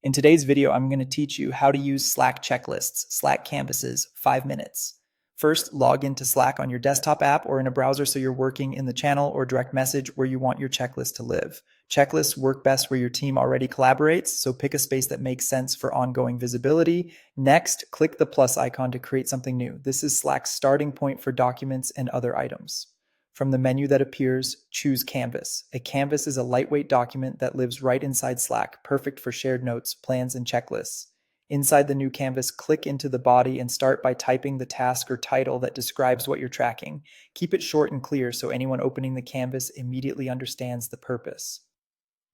In today's video, I'm going to teach you how to use Slack checklists, Slack canvases, 5 minutes. First, log into Slack on your desktop app or in a browser so you're working in the channel or direct message where you want your checklist to live. Checklists work best where your team already collaborates, so pick a space that makes sense for ongoing visibility. Next, click the plus icon to create something new. This is Slack's starting point for documents and other items. From the menu that appears, choose Canvas. A canvas is a lightweight document that lives right inside Slack, perfect for shared notes, plans, and checklists. Inside the new canvas, click into the body and start by typing the task or title that describes what you're tracking. Keep it short and clear so anyone opening the canvas immediately understands the purpose.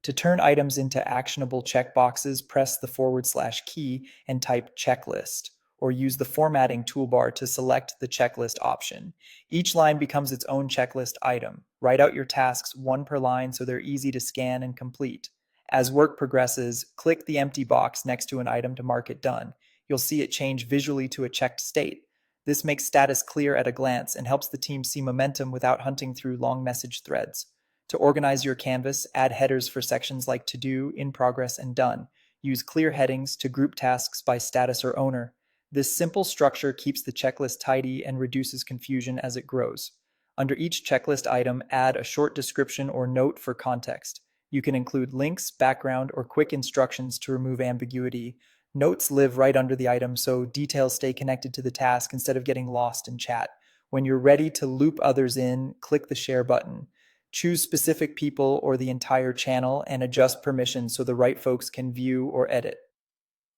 To turn items into actionable checkboxes, press the / key and type checklist, or use the formatting toolbar to select the checklist option. Each line becomes its own checklist item. Write out your tasks one per line so they're easy to scan and complete. As work progresses, click the empty box next to an item to mark it done. You'll see it change visually to a checked state. This makes status clear at a glance and helps the team see momentum without hunting through long message threads. To organize your canvas, add headers for sections like To Do, In Progress, and Done. Use clear headings to group tasks by status or owner. This simple structure keeps the checklist tidy and reduces confusion as it grows. Under each checklist item, add a short description or note for context. You can include links, background, or quick instructions to remove ambiguity. Notes live right under the item, so details stay connected to the task instead of getting lost in chat. When you're ready to loop others in, click the Share button. Choose specific people or the entire channel and adjust permissions so the right folks can view or edit.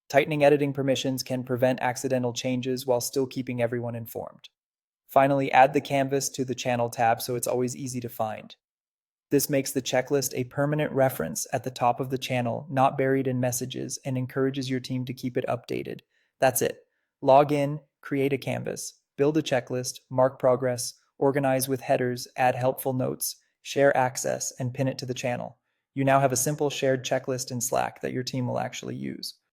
Tightening editing permissions can prevent accidental changes while still keeping everyone informed. Finally, add the canvas to the channel tab so it's always easy to find. This makes the checklist a permanent reference at the top of the channel, not buried in messages, and encourages your team to keep it updated. That's it. Log in, create a canvas, build a checklist, mark progress, organize with headers, add helpful notes, share access, and pin it to the channel. You now have a simple shared checklist in Slack that your team will actually use.